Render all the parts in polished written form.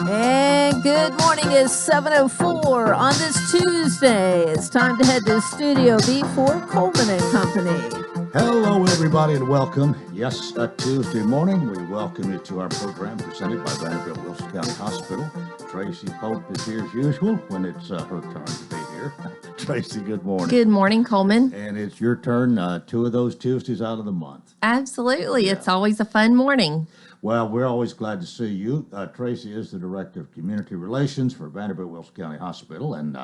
And good morning. It's 7:04 on this Tuesday. It's time to head to Studio B for Coleman and Company. Hello, everybody, and welcome. Yes, a Tuesday morning. We welcome you to our program presented by Vanderbilt Wilson County Hospital. Tracy Pope is here as usual when it's her turn to be here. Tracy, good morning. Good morning, Coleman. And it's your turn, 2 of those Tuesdays out of the month. Absolutely. Yeah. It's always a fun morning. Well, we're always glad to see you. Tracy is the Director of Community Relations for Vanderbilt Wilson County Hospital and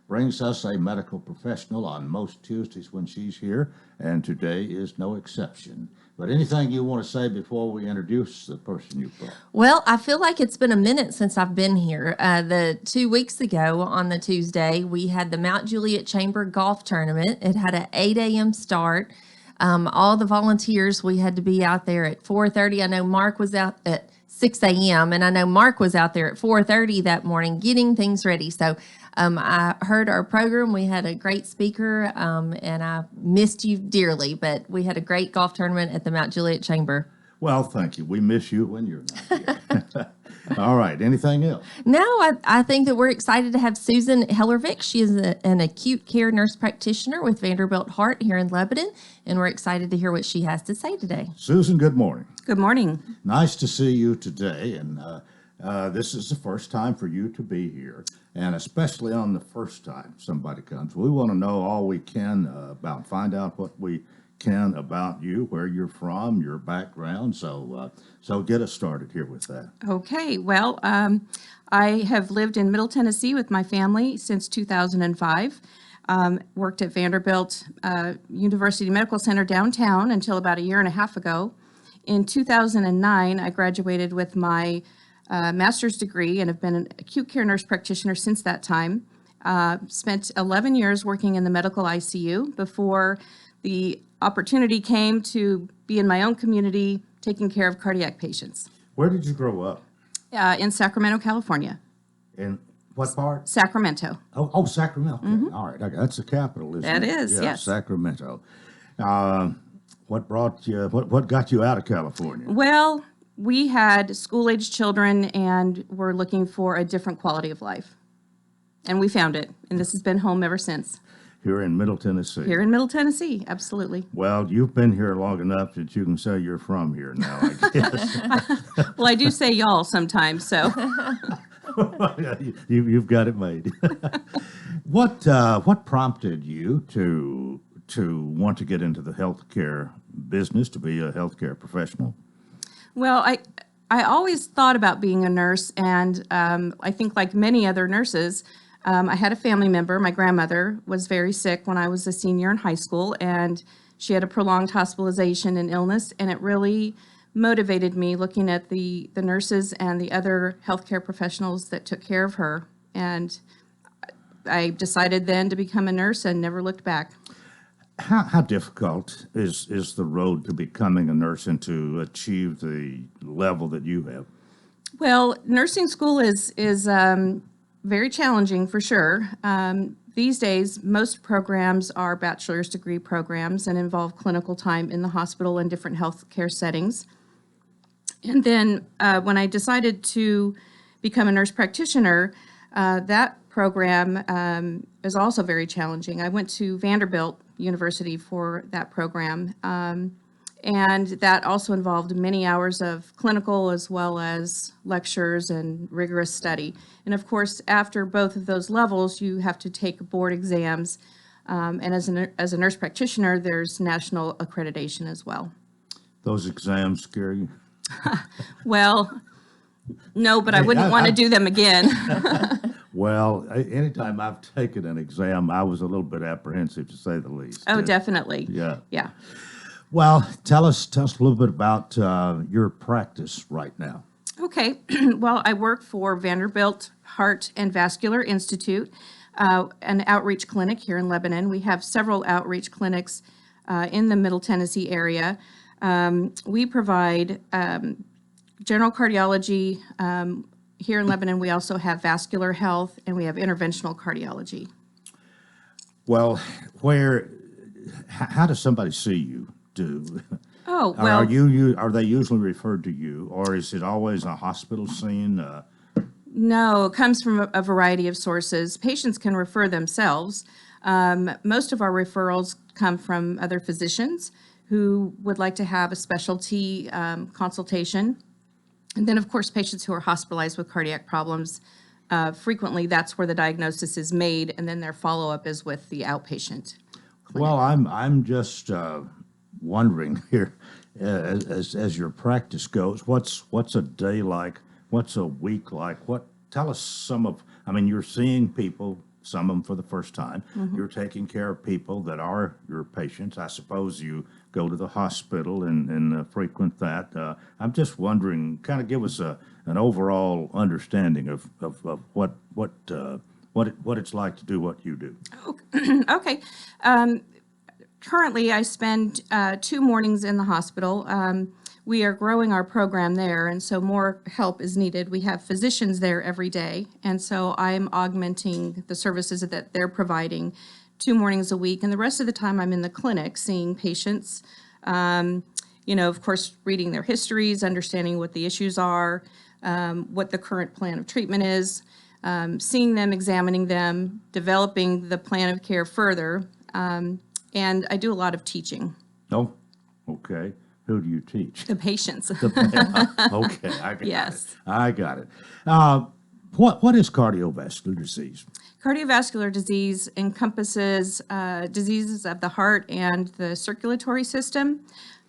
brings us a medical professional on most Tuesdays when she's here, and today is no exception. But anything you want to say before we introduce the person you brought? Well, I feel like it's been a minute since I've been here. 2 weeks ago on the Tuesday, we had the Mount Juliet Chamber Golf Tournament. It had an 8 a.m. start. All the volunteers, we had to be out there at 4:30. I know Mark was out at 6 a.m. and I know Mark was out there at 4:30 that morning getting things ready. So I heard our program. We had a great speaker, and I missed you dearly, but we had a great golf tournament at the Mount Juliet Chamber. Well, thank you. We miss you when you're not here. All right. Anything else? No, I think that we're excited to have Susan Hellervich. She is an acute care nurse practitioner with Vanderbilt Heart here in Lebanon, and we're excited to hear what she has to say today. Susan, good morning. Good morning. Nice to see you today, and this is the first time for you to be here, and especially on the first time somebody comes. We want to know all we can find out what we can about you, where you're from, your background. So get us started here with that. Okay, well, I have lived in Middle Tennessee with my family since 2005. Worked at Vanderbilt University Medical Center downtown until about a year and a half ago. In 2009, I graduated with my master's degree and have been an acute care nurse practitioner since that time. Spent 11 years working in the medical ICU before the opportunity came to be in my own community taking care of cardiac patients. Where did you grow up? In Sacramento, California. In what part? Sacramento. Oh, Sacramento. Okay. Mm-hmm. All right. That's the capital, isn't it? That is, yes. Sacramento. What brought you? What got you out of California? Well, we had school-age children and were looking for a different quality of life. And we found it, and this has been home ever since. Here in Middle Tennessee. Here in Middle Tennessee, absolutely. Well, you've been here long enough that you can say you're from here now, I guess. Well, I do say y'all sometimes, so. You've got it made. What prompted you to want to get into the healthcare business, to be a healthcare professional? Well, I always thought about being a nurse, and I think like many other nurses, I had a family member. My grandmother was very sick when I was a senior in high school, and she had a prolonged hospitalization and illness, and it really motivated me looking at the nurses and the other healthcare professionals that took care of her. And I decided then to become a nurse and never looked back. How difficult is the road to becoming a nurse and to achieve the level that you have? Well, nursing school is very challenging for sure. These days, most programs are bachelor's degree programs and involve clinical time in the hospital and different healthcare settings. And then when I decided to become a nurse practitioner, that program is also very challenging. I went to Vanderbilt University for that program. And that also involved many hours of clinical as well as lectures and rigorous study. And of course, after both of those levels, you have to take board exams. And as a nurse practitioner, there's national accreditation as well. Those exams scare you? Well, no, but I wouldn't want to do them again. Well, anytime I've taken an exam, I was a little bit apprehensive, to say the least. Oh, definitely. Yeah. Yeah. Well, tell us a little bit about your practice right now. Okay. Well, I work for Vanderbilt Heart and Vascular Institute, an outreach clinic here in Lebanon. We have several outreach clinics in the Middle Tennessee area. We provide general cardiology. Here in Lebanon, we also have vascular health, and we have interventional cardiology. Well, how does somebody see you? Oh, well. Are they usually referred to you, or is it always a hospital scene? No, it comes from a variety of sources. Patients can refer themselves. Most of our referrals come from other physicians who would like to have a specialty consultation. And then, of course, patients who are hospitalized with cardiac problems, frequently that's where the diagnosis is made, and then their follow-up is with the outpatient. Well, I'm just wondering here, as your practice goes, what's a day like? What's a week like? Tell us some of. I mean, you're seeing people, some of them for the first time. You're taking care of people that are your patients. I suppose you go to the hospital and frequent that. I'm just wondering, kind of give us an overall understanding of what it's like to do what you do. Okay. Currently, I spend 2 mornings in the hospital. We are growing our program there, and so more help is needed. We have physicians there every day, and so I'm augmenting the services that they're providing 2 mornings a week. And the rest of the time, I'm in the clinic seeing patients, of course, reading their histories, understanding what the issues are, what the current plan of treatment is, seeing them, examining them, developing the plan of care further. And I do a lot of teaching. Oh, okay. Who do you teach? The patients. Okay, I got Yes. it. I got it. What is cardiovascular disease? Cardiovascular disease encompasses diseases of the heart and the circulatory system.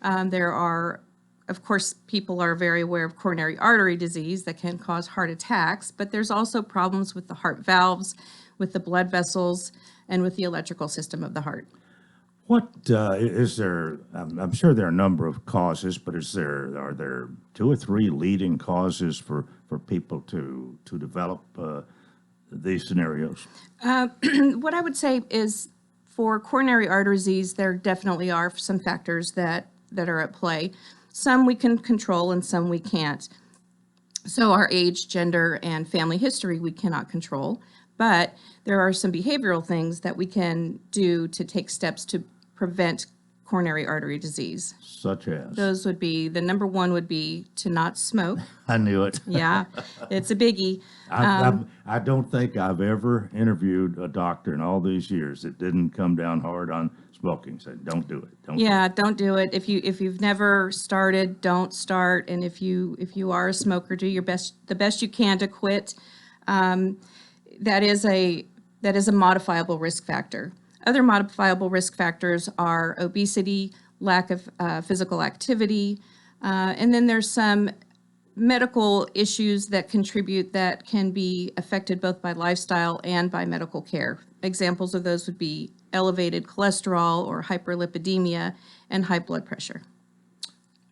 There are, of course, people are very aware of coronary artery disease that can cause heart attacks, but there's also problems with the heart valves, with the blood vessels, and with the electrical system of the heart. What is there? I'm sure there are a number of causes, but are there 2 or 3 leading causes for people to develop these scenarios? What I would say is for coronary artery disease, there definitely are some factors that are at play. Some we can control and some we can't. So our age, gender, and family history we cannot control, but there are some behavioral things that we can do to take steps to prevent coronary artery disease. Such as? Those would be, the number one would be to not smoke. I knew it. Yeah, it's a biggie. I don't think I've ever interviewed a doctor in all these years that didn't come down hard on smoking. Said, don't do it. Don't do it. If you've never started, don't start. And if you are a smoker, do the best you can to quit. That is a modifiable risk factor. Other modifiable risk factors are obesity, lack of physical activity, and then there's some medical issues that contribute that can be affected both by lifestyle and by medical care. Examples of those would be elevated cholesterol or hyperlipidemia and high blood pressure.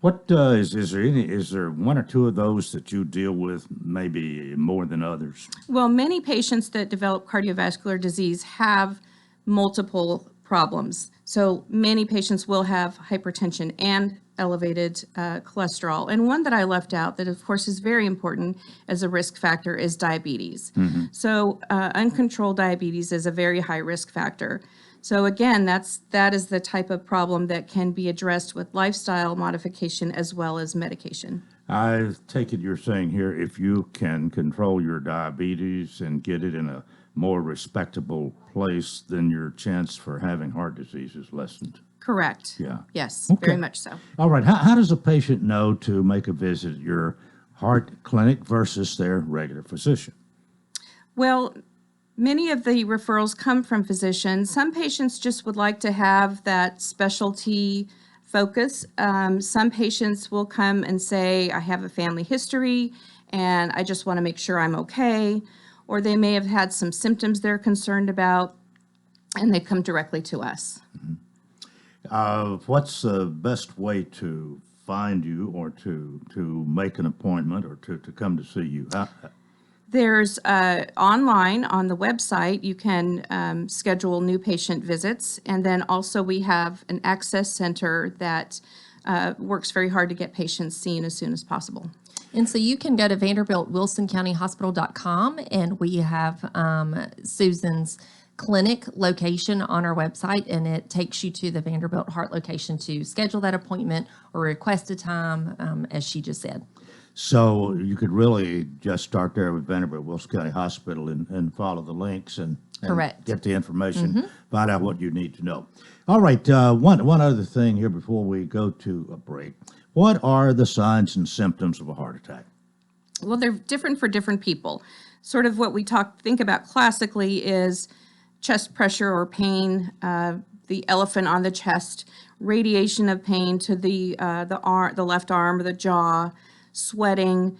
What is there 1 or 2 of those that you deal with maybe more than others? Well, many patients that develop cardiovascular disease have multiple problems. So many patients will have hypertension and elevated cholesterol. And one that I left out that, of course, is very important as a risk factor is diabetes. So uncontrolled diabetes is a very high risk factor. So again, that is the type of problem that can be addressed with lifestyle modification as well as medication. I take it you're saying here, if you can control your diabetes and get it in a more respectable place, then your chance for having heart disease is lessened. Correct. Yeah. Yes, Okay. very much so. All right. How does a patient know to make a visit at your heart clinic versus their regular physician? Well, many of the referrals come from physicians. Some patients just would like to have that specialty focus. Some patients will come and say, I have a family history and I just want to make sure I'm okay. Or they may have had some symptoms they're concerned about and they come directly to us. What's the best way to find you or to make an appointment or to come to see you? There's online on the website, you can schedule new patient visits. And then also we have an access center that works very hard to get patients seen as soon as possible. And so you can go to vanderbiltwilsoncountyhospital.com, and we have Susan's clinic location on our website, and it takes you to the Vanderbilt Heart location to schedule that appointment or request a time, as she just said. So you could really just start there with Vanderbilt Wilson County Hospital and follow the links and Correct. get the information, find out what you need to know. All right, one other thing here before we go to a break. What are the signs and symptoms of a heart attack? Well, they're different for different people. Sort of what we think about classically is chest pressure or pain, the elephant on the chest, radiation of pain to the left arm or the jaw, sweating,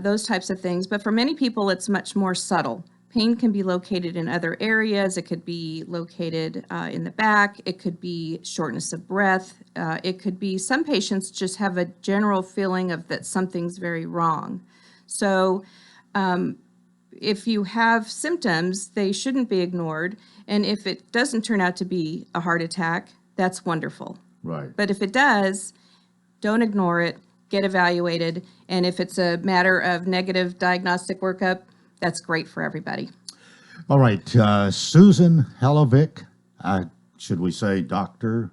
those types of things. But for many people, it's much more subtle. Pain can be located in other areas. It could be located in the back. It could be shortness of breath. It could be some patients just have a general feeling of that something's very wrong. So if you have symptoms, they shouldn't be ignored. And if it doesn't turn out to be a heart attack, that's wonderful. Right. But if it does, don't ignore it. Get evaluated. And if it's a matter of negative diagnostic workup, that's great for everybody. All right, Susan Helovic, should we say doctor?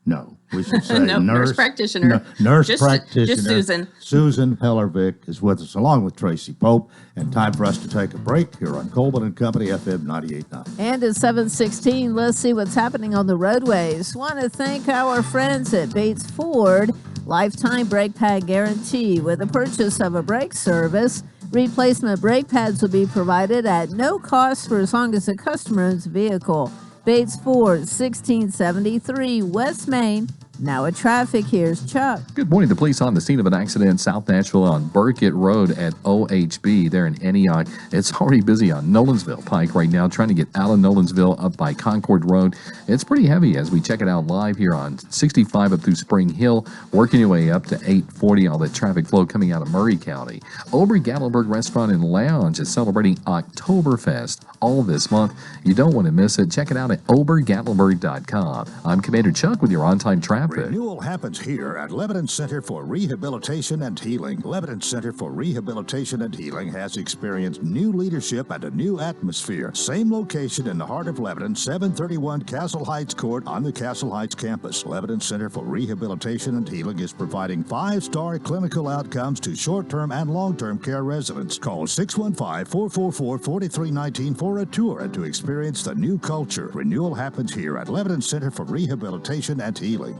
No, we should say No, nurse practitioner. Nurse Just practitioner. Susan. Susan Helovic is with us, along with Tracy Pope. And time for us to take a break here on Coleman and Company, FM 98.9. And at 7:16, let's see what's happening on the roadways. Want to thank our friends at Bates Ford. Lifetime brake pad guarantee. With the purchase of a brake service, replacement brake pads will be provided at no cost for as long as the customer owns the vehicle. Bates Ford, 1673 West Main. Now at traffic, here's Chuck. Good morning. The police on the scene of an accident in South Nashville on Burkett Road at OHB there in Antioch. It's already busy on Nolensville Pike right now, trying to get out of Nolensville up by Concord Road. It's pretty heavy as we check it out live here on 65 up through Spring Hill, working your way up to 840, all the traffic flow coming out of Murray County. Ober-Gatlinburg Restaurant and Lounge is celebrating Oktoberfest all this month. You don't want to miss it. Check it out at obergatlinburg.com. I'm Commander Chuck with your on-time traffic. Renewal happens here at Lebanon Center for Rehabilitation and Healing. Lebanon Center for Rehabilitation and Healing has experienced new leadership and a new atmosphere. Same location in the heart of Lebanon, 731 Castle Heights Court on the Castle Heights campus. Lebanon Center for Rehabilitation and Healing is providing 5-star clinical outcomes to short-term and long-term care residents. Call 615-444-4319 for a tour and to experience the new culture. Renewal happens here at Lebanon Center for Rehabilitation and Healing.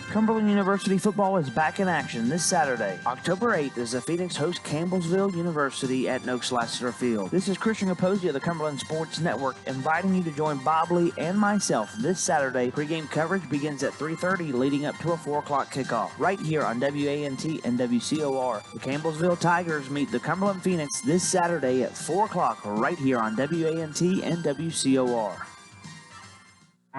Cumberland University football is back in action this Saturday, October 8th, as the Phoenix host Campbellsville University at Noakes-Lassiter Field. This is Christian Capozzi of the Cumberland Sports Network inviting you to join Bob Lee and myself this Saturday. Pre-game coverage begins at 3:30, leading up to a 4 o'clock kickoff, right here on WANT and WCOR. The Campbellsville Tigers meet the Cumberland Phoenix this Saturday at 4 o'clock, right here on WANT and WCOR.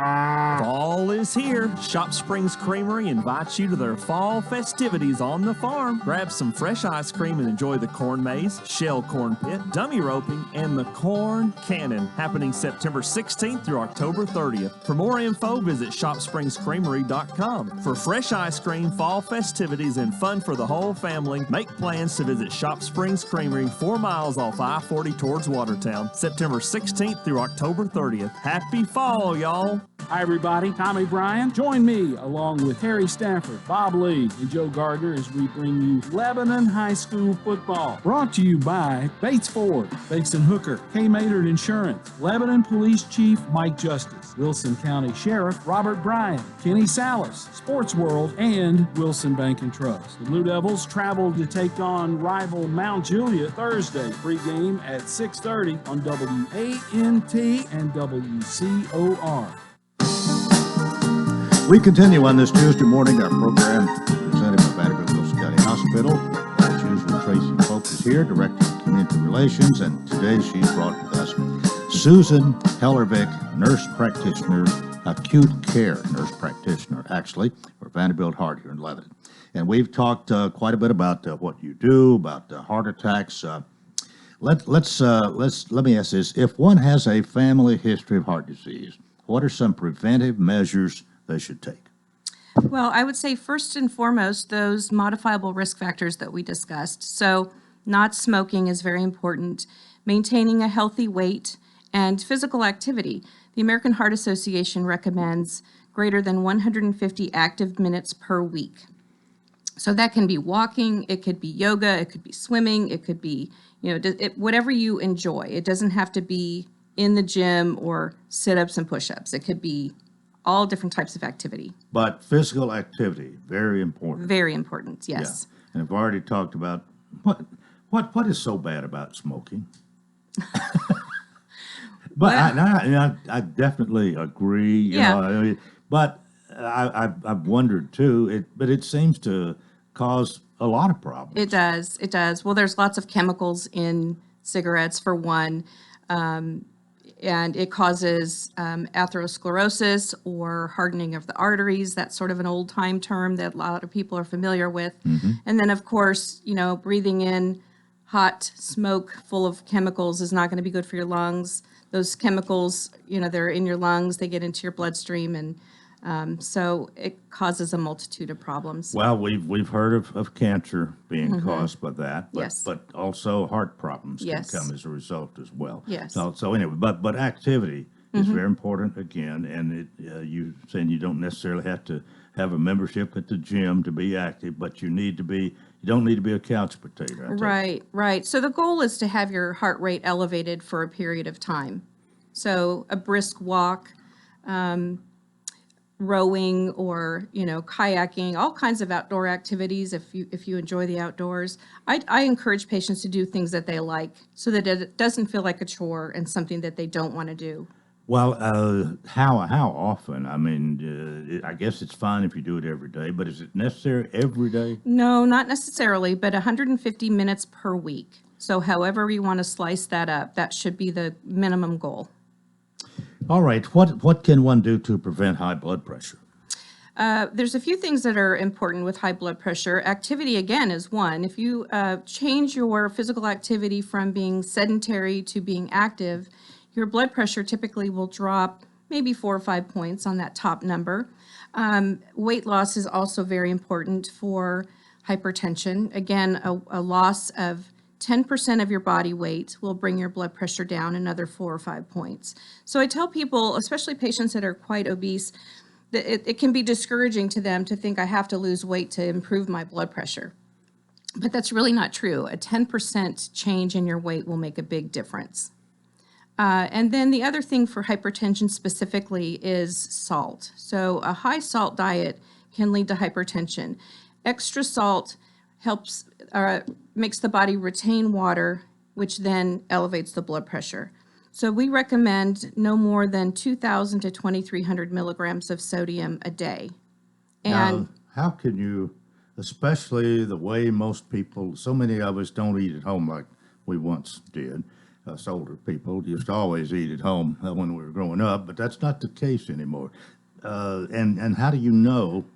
Fall is here. Shop Springs Creamery invites you to their fall festivities on the farm. Grab some fresh ice cream and enjoy the corn maze, shell corn pit, dummy roping, and the corn cannon, happening September 16th through October 30th. For more info, visit shopspringscreamery.com. For fresh ice cream, fall festivities, and fun for the whole family, make plans to visit Shop Springs Creamery 4 miles off I-40 towards Watertown, September 16th through October 30th. Happy fall, y'all! Hi, everybody. Tommy Bryan. Join me, along with Harry Stafford, Bob Lee, and Joe Gardner, as we bring you Lebanon High School football. Brought to you by Bates Ford, Bates & Hooker, K. Maynard Insurance, Lebanon Police Chief Mike Justice, Wilson County Sheriff Robert Bryan, Kenny Salas, Sports World, and Wilson Bank and Trust. The Blue Devils travel to take on rival Mount Juliet Thursday. Pregame at 6:30 on WANT and WCOR. We continue on this Tuesday morning. Our program presented by Vanderbilt Wilson County Hospital. As usual, Tracy Pope is here, Director of Community Relations, and today she's brought with us Susan Hellervik, nurse practitioner, acute care nurse practitioner, actually, for Vanderbilt Heart here in Lebanon. And we've talked quite a bit about what you do, about heart attacks. Let me ask this: if one has a family history of heart disease, what are some preventive measures they should take? Well, I would say first and foremost, those modifiable risk factors that we discussed. So not smoking is very important, maintaining a healthy weight, and physical activity. The American Heart Association recommends greater than 150 active minutes per week. So that can be walking, it could be yoga, it could be swimming, it could be, whatever you enjoy. It doesn't have to be in the gym or sit-ups and push-ups. It could be all different types of activity. But physical activity, very important. Very important, yes. Yeah. And I've already talked about what is so bad about smoking. But I definitely agree. Yeah. But I've wondered too. But it seems to cause a lot of problems. It does. Well, there's lots of chemicals in cigarettes for one, and it causes atherosclerosis or hardening of the arteries. That's sort of an old time term that a lot of people are familiar with. And then, of course, breathing in hot smoke full of chemicals is not going to be good for your lungs. Those chemicals, they're in your lungs, they get into your bloodstream, and so it causes a multitude of problems. Well, we've heard of cancer being caused by that, but, Yes. but also heart problems Yes. can come as a result as well. Yes. So anyway, but activity is very important again, and you saying you don't necessarily have to have a membership at the gym to be active, but you don't need to be a couch potato. I take it. Right. So the goal is to have your heart rate elevated for a period of time. So a brisk walk, rowing, or kayaking, all kinds of outdoor activities. If you enjoy the outdoors, I encourage patients to do things that they like, so that it doesn't feel like a chore and something that they don't want to do. Well, how often? I mean, I guess it's fine if you do it every day, but is it necessary every day? No, not necessarily, but 150 minutes per week. So however you want to slice that up, that should be the minimum goal. All right. What can one do to prevent high blood pressure? There's a few things that are important with high blood pressure. Activity, again, is one. If you change your physical activity from being sedentary to being active, your blood pressure typically will drop maybe 4 or 5 points on that top number. Weight loss is also very important for hypertension. Again, a loss of 10% of your body weight will bring your blood pressure down another 4 or 5 points. So I tell people, especially patients that are quite obese, that it can be discouraging to them to think I have to lose weight to improve my blood pressure. But that's really not true. A 10% change in your weight will make a big difference. And then the other thing for hypertension specifically is salt. So a high salt diet can lead to hypertension. Extra salt makes the body retain water, which then elevates the blood pressure. So we recommend no more than 2,000 to 2,300 milligrams of sodium a day. And Now, how can you, especially the way most people, so many of us don't eat at home like we once did. Us older people used to always eat at home when we were growing up, but that's not the case anymore. And how do you know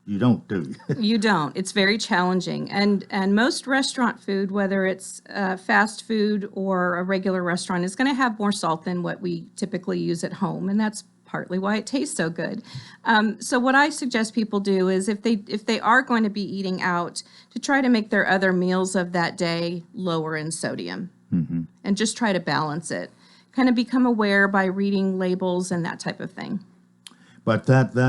you don't do it? You don't. It's very challenging. And most restaurant food, whether it's fast food or a regular restaurant, is going to have more salt than what we typically use at home. And that's partly why it tastes so good. So what I suggest people do is if they are going to be eating out, to try to make their other meals of that day lower in sodium. And just try to balance it. Kind of become aware by reading labels and that type of thing. But that's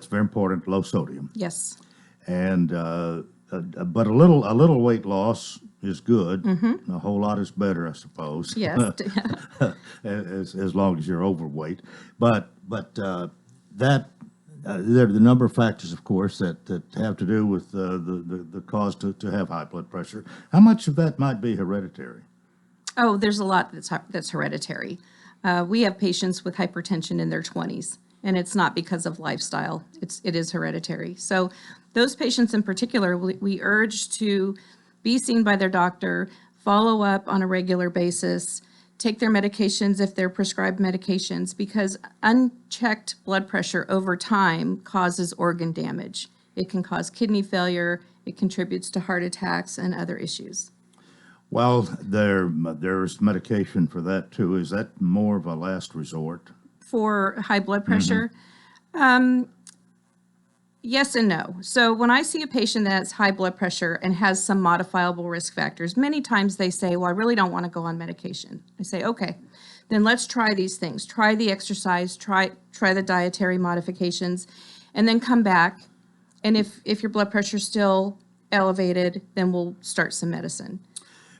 very important. Low sodium, Yes. and but a little weight loss is good. A whole lot is better, I suppose. Yes. as long as you're overweight. But there are the number of factors, of course, that have to do with the cause to have high blood pressure. How much of that might be hereditary? Oh, there's a lot that's hereditary. We have patients with hypertension in their 20s, and it's not because of lifestyle. It is hereditary. So those patients in particular, we urge to be seen by their doctor, follow up on a regular basis, take their medications if they're prescribed medications, because unchecked blood pressure over time causes organ damage. It can cause kidney failure. It contributes to heart attacks and other issues. Well, there's medication for that too. Is that more of a last resort? For high blood pressure? Yes and no. So when I see a patient that has high blood pressure and has some modifiable risk factors, many times they say, well, I really don't want to go on medication. I say, okay, then let's try these things. Try the exercise, try the dietary modifications, and then come back And if your blood pressure is still elevated, then we'll start some medicine.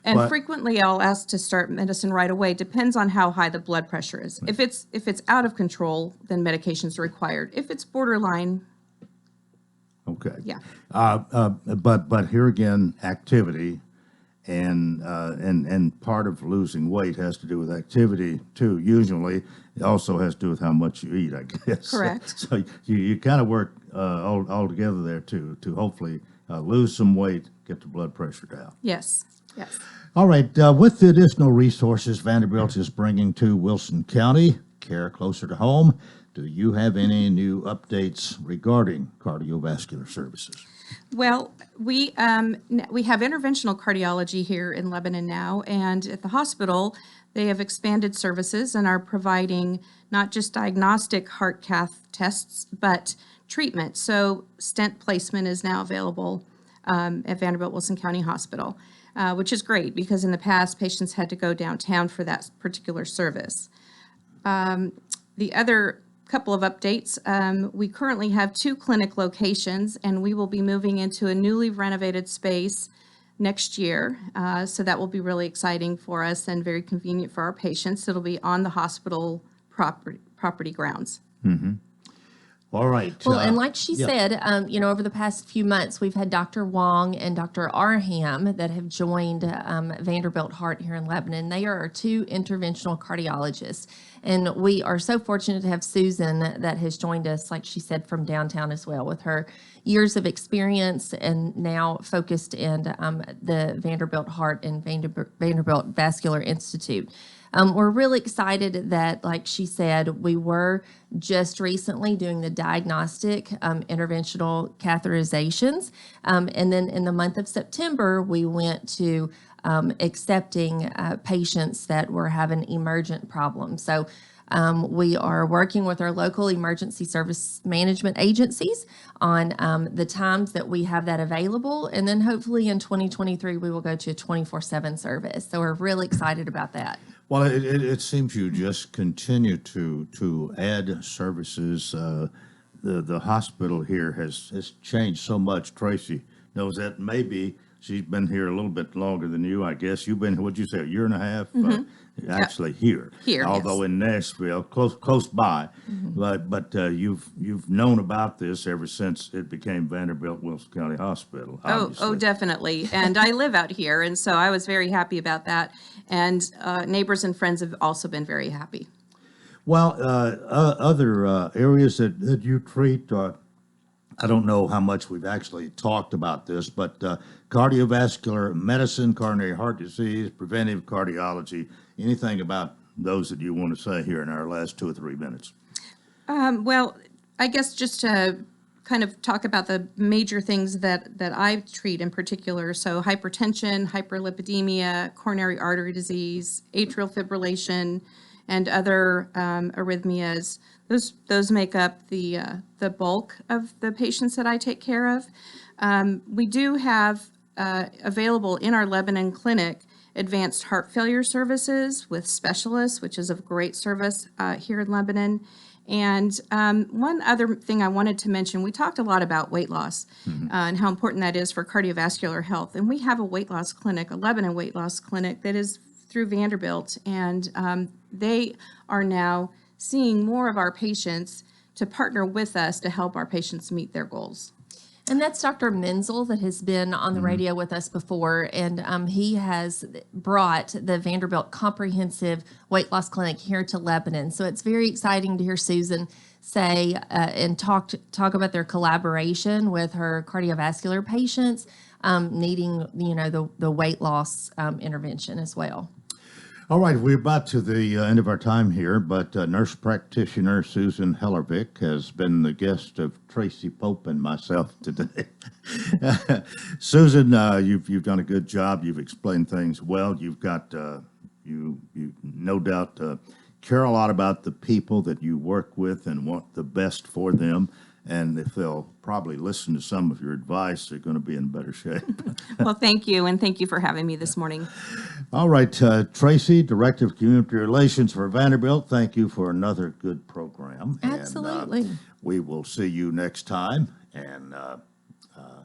And frequently I'll ask to start medicine right away. Depends on how high the blood pressure is. If it's out of control, then medications are required. If it's borderline, Okay. yeah. But here again, activity and part of losing weight has to do with activity too. Usually, it also has to do with how much you eat, I guess. Correct. So you kind of work all together there too to hopefully lose some weight, get the blood pressure down. Yes. Yes. All right. With the additional resources Vanderbilt is bringing to Wilson County, care closer to home, do you have any new updates regarding cardiovascular services? Well, we have interventional cardiology here in Lebanon now, and at the hospital, they have expanded services and are providing not just diagnostic heart cath tests, but treatment. So stent placement is now available at Vanderbilt Wilson County Hospital, which is great because in the past, patients had to go downtown for that particular service. The other couple of updates, we currently have 2 clinic locations, and we will be moving into a newly renovated space next year. So that will be really exciting for us and very convenient for our patients. It'll be on the hospital property grounds. All right. Well, and like she said, over the past few months, we've had Dr. Wong and Dr. Arham that have joined Vanderbilt Heart here in Lebanon. They are our 2 interventional cardiologists. And we are so fortunate to have Susan that has joined us, like she said, from downtown as well, with her years of experience and now focused in the Vanderbilt Heart and Vanderbilt Vascular Institute. We're really excited that, like she said, we were just recently doing the diagnostic interventional catheterizations. And then in the month of September, we went to accepting patients that were having emergent problems. So we are working with our local emergency service management agencies on the times that we have that available. And then hopefully in 2023, we will go to a 24/7 service. So we're really excited about that. Well, it seems you just continue to add services. The hospital here has changed so much. Tracy knows that. Maybe she's been here a little bit longer than you, I guess. You've been, what'd you say, a year and a half? Actually here. Here, although yes. in Nashville, close by. But you've known about this ever since it became Vanderbilt Wilson County Hospital. Oh, definitely. And I live out here, and so I was very happy about that. And neighbors and friends have also been very happy. Well, other areas that you treat, I don't know how much we've actually talked about this, but cardiovascular medicine, coronary heart disease, preventive cardiology, anything about those that you want to say here in our last 2 or 3 minutes? Well, I guess just to kind of talk about the major things that I treat in particular. So hypertension, hyperlipidemia, coronary artery disease, atrial fibrillation, and other arrhythmias. Those make up the bulk of the patients that I take care of. We do have available in our Lebanon clinic advanced heart failure services with specialists, which is a great service here in Lebanon. And one other thing I wanted to mention, we talked a lot about weight loss and how important that is for cardiovascular health. And we have a weight loss clinic, a Lebanon weight loss clinic that is through Vanderbilt. And they are now seeing more of our patients to partner with us to help our patients meet their goals. And that's Dr. Menzel that has been on the radio with us before, and he has brought the Vanderbilt Comprehensive Weight Loss Clinic here to Lebanon. So it's very exciting to hear Susan say and talk about their collaboration with her cardiovascular patients needing, the weight loss intervention as well. All right, we're about to the end of our time here, but nurse practitioner Susan Hellervik has been the guest of Tracy Pope and myself today. Susan, you've done a good job. You've explained things well. You've got, you no doubt care a lot about the people that you work with and want the best for them. And if they'll probably listen to some of your advice, they're going to be in better shape. Well, thank you, and thank you for having me this morning. All right, Tracy, Director of Community Relations for Vanderbilt, thank you for another good program. Absolutely. And we will see you next time. And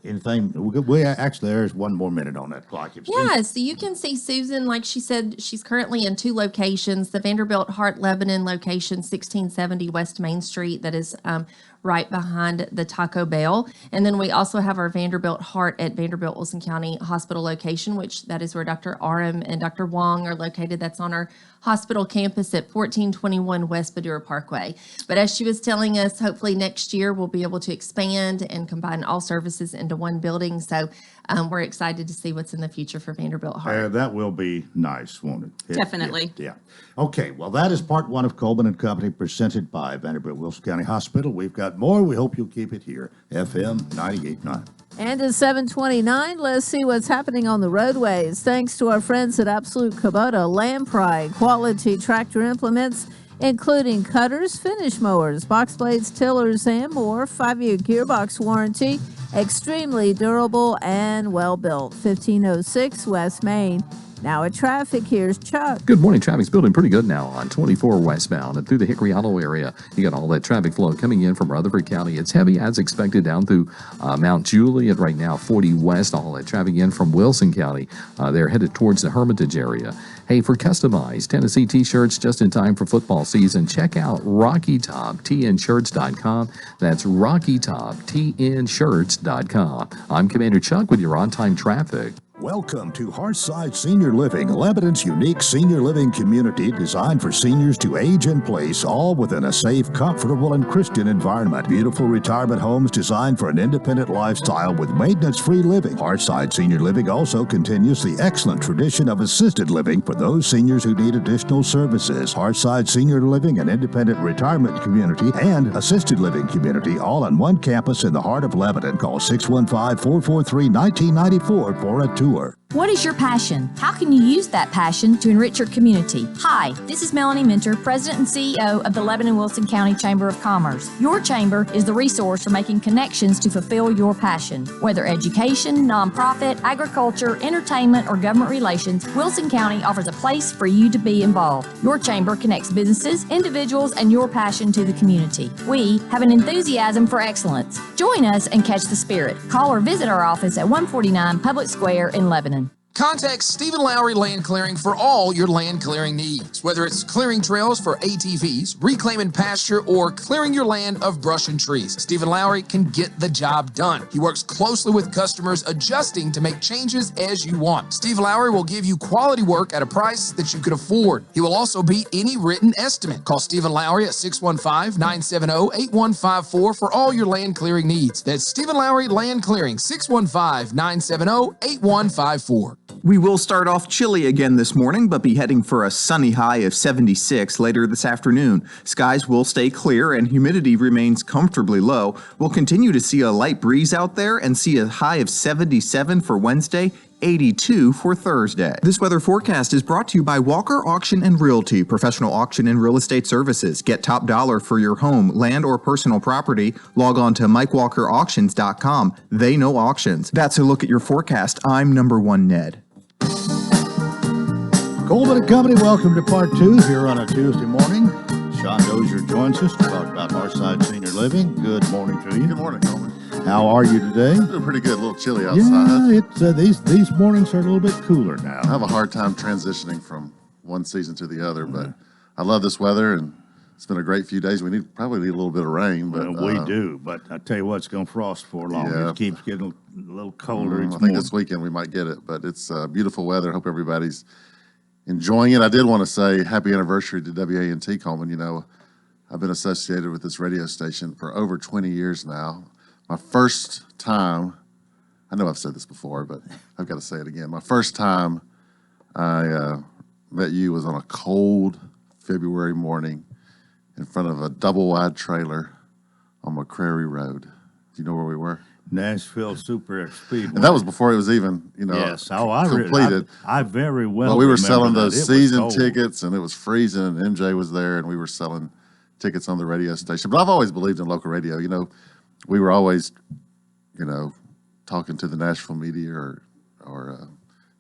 anything? We actually, there's one more minute on that clock. Yeah, so you can see Susan, like she said, she's currently in 2 locations. The Vanderbilt Heart Lebanon location, 1670 West Main Street, that is right behind the Taco Bell. And then we also have our Vanderbilt Heart at Vanderbilt Wilson County Hospital location, which that is where Dr. Aram and Dr. Wong are located. That's on our hospital campus at 1421 West Badura Parkway. But as she was telling us, hopefully next year we'll be able to expand and combine all services into one building. So we're excited to see what's in the future for Vanderbilt Heart. That will be nice, won't it? Definitely. Yeah. Okay, well, that is part one of Coleman and Company presented by Vanderbilt Wilson County Hospital. We've got more. We hope you'll keep it here. FM 98.9. And at 7:29, let's see what's happening on the roadways. Thanks to our friends at Absolute Kubota, Lamprey, quality tractor implements, including cutters, finish mowers, box blades, tillers, and more. 5-year gearbox warranty, extremely durable and well-built. 1506 West Main. Now at traffic, here's Chuck. Good morning. Traffic's building pretty good now on 24 westbound and through the Hickory Hollow area. You got all that traffic flow coming in from Rutherford County. It's heavy as expected down through Mount Juliet right now, 40 west. All that traffic in from Wilson County. They're headed towards the Hermitage area. Hey, for customized Tennessee t-shirts just in time for football season, check out RockyTopTNShirts.com. That's RockyTopTNShirts.com. I'm Commander Chuck with your on-time traffic. Welcome to Hearthside Senior Living, Lebanon's unique senior living community designed for seniors to age in place, all within a safe, comfortable, and Christian environment. Beautiful retirement homes designed for an independent lifestyle with maintenance-free living. Hearthside Senior Living also continues the excellent tradition of assisted living for those seniors who need additional services. Hearthside Senior Living, an independent retirement community and assisted living community, all on one campus in the heart of Lebanon. Call 615-443-1994 for a tour. What is your passion? How can you use that passion to enrich your community? Hi, this is Melanie Minter, President and CEO of the Lebanon-Wilson County Chamber of Commerce. Your chamber is the resource for making connections to fulfill your passion. Whether education, nonprofit, agriculture, entertainment, or government relations, Wilson County offers a place for you to be involved. Your chamber connects businesses, individuals, and your passion to the community. We have an enthusiasm for excellence. Join us and catch the spirit. Call or visit our office at 149 Public Square in Lebanon. Contact Stephen Lowry Land Clearing for all your land clearing needs. Whether it's clearing trails for ATVs, reclaiming pasture, or clearing your land of brush and trees, Stephen Lowry can get the job done. He works closely with customers, adjusting to make changes as you want. Steve Lowry will give you quality work at a price that you could afford. He will also beat any written estimate. Call Stephen Lowry at 615-970-8154 for all your land clearing needs. That's Stephen Lowry Land Clearing, 615-970-8154. We will start off chilly again this morning, but be heading for a sunny high of 76 later this afternoon. Skies will stay clear and humidity remains comfortably low. We'll continue to see a light breeze out there and see a high of 77 for Wednesday, 82 for Thursday. This weather forecast is brought to you by Walker Auction and Realty, professional auction and real estate services. Get top dollar for your home, land, or personal property. Log on to MikeWalkerAuctions.com. They know auctions. That's a look at your forecast. I'm number one Ned. Coleman and Company, welcome to part two here on a Tuesday morning. Sean Dozier joins us to talk about Hearthside Senior Living. Good morning to you. Good morning, Coleman. How are you today? Doing pretty good. A little chilly outside. Yeah, it's these mornings are a little bit cooler now. I have a hard time transitioning from one season to the other, but I love this weather, and it's been a great few days. We probably need a little bit of rain, but we do. But I tell you what, it's going to frost for long. Yeah. It keeps getting a little colder. I think this weekend we might get it, but it's beautiful weather. I hope everybody's enjoying it. I did want to say happy anniversary to WANT, Coleman. You know, I've been associated with this radio station for over 20 years now. My first time, I know I've said this before, but I've got to say it again. My first time I met you was on a cold February morning in front of a double-wide trailer on McCrary Road. Do you know where we were? Nashville Super Speedway. And that was before it was even, yes. completed. I very well Well, we were selling that. those season tickets, and it was freezing, and MJ was there, and we were selling tickets on the radio station. But I've always believed in local radio. You know, we were always, talking to the Nashville media or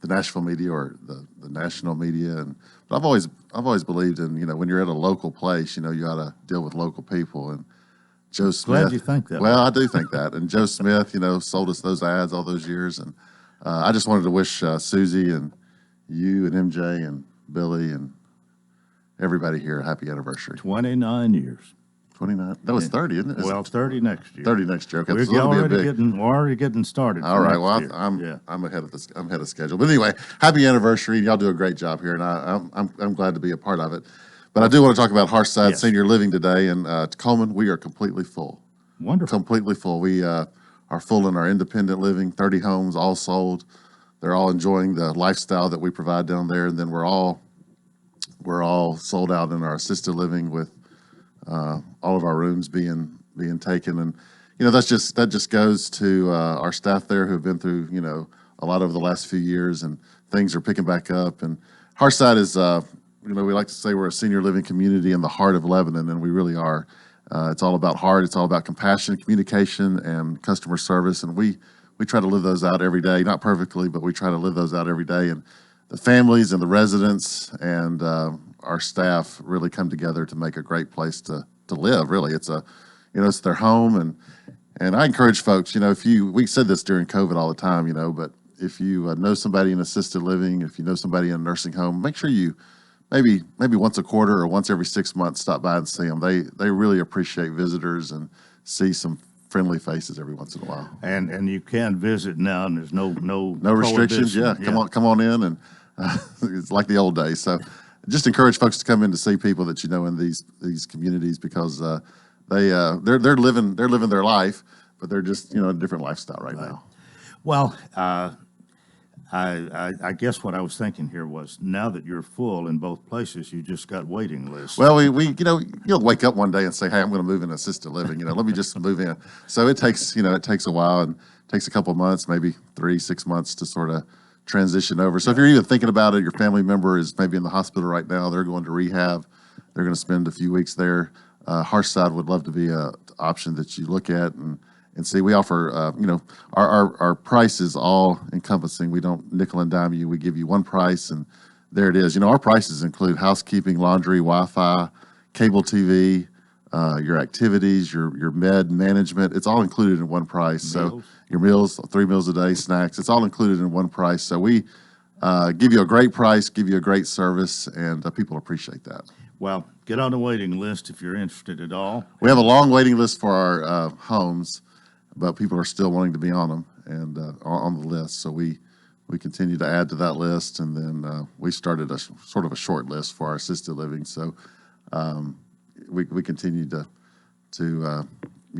the Nashville media or the national media. But I've always believed in, when you're at a local place, you ought to deal with local people. And Joe Smith. Glad you think that. Well, I do think that. And Joe Smith, sold us those ads all those years. And I just wanted to wish Susie and you and MJ and Billy and everybody here a happy anniversary. 29 years. 29. That was 30, isn't it? Well, 30 next year. 30 next year. Okay, We're so it'll be a already big. we're already getting started. All for right. next Well, year. I'm ahead of this. I'm ahead of schedule. But anyway, happy anniversary. Y'all do a great job here, and I'm glad to be a part of it. But I do want to talk about Hearthside Senior Living today, and Coleman, we are completely full. Wonderful. Completely full. We are full in our independent living. 30 homes, all sold. They're all enjoying the lifestyle that we provide down there, and then we're all sold out in our assisted living with all of our rooms being taken. And that just goes to our staff there who've been through a lot over the last few years, and things are picking back up. And Hearthside is we like to say we're a senior living community in the heart of Lebanon, and we really are. It's all about heart. It's all about compassion, communication, and customer service. And we try to live those out every day. Not perfectly, but we try to live those out every day. And the families and the residents and our staff really come together to make a great place to live. Really, it's it's their home. And I encourage folks, we said this during COVID all the time, but if you know somebody in assisted living, if you know somebody in a nursing home, make sure you maybe once a quarter or once every 6 months stop by and see them. They really appreciate visitors and see some friendly faces every once in a while. And you can visit now, and there's no restrictions. Yeah, come on in, and it's like the old days. So just encourage folks to come in to see people that in these communities, because they're living their life, but they're just a different lifestyle right now. Well, I guess what I was thinking here was, now that you're full in both places, you just got waiting lists. Well, you'll wake up one day and say, hey, I'm going to move in assisted living. Let me just move in. So it takes a while, and takes a couple of months, maybe 3-6 months to sort of transition over. So if you're even thinking about it, your family member is maybe in the hospital right now, they're going to rehab, they're going to spend a few weeks there. Hearthside would love to be an option that you look at and see. We offer, our price is all encompassing. We don't nickel and dime you. We give you one price, and there it is. Our prices include housekeeping, laundry, Wi-Fi, cable TV, your activities, your med management. It's all included in one price. So your meals, 3 meals a day, snacks, it's all included in one price. So we give you a great price, give you a great service, and people appreciate that. Well, get on the waiting list if you're interested at all. We have a long waiting list for our homes, but people are still wanting to be on them and on the list. So we continue to add to that list, and then we started a sort of a short list for our assisted living. So we continue to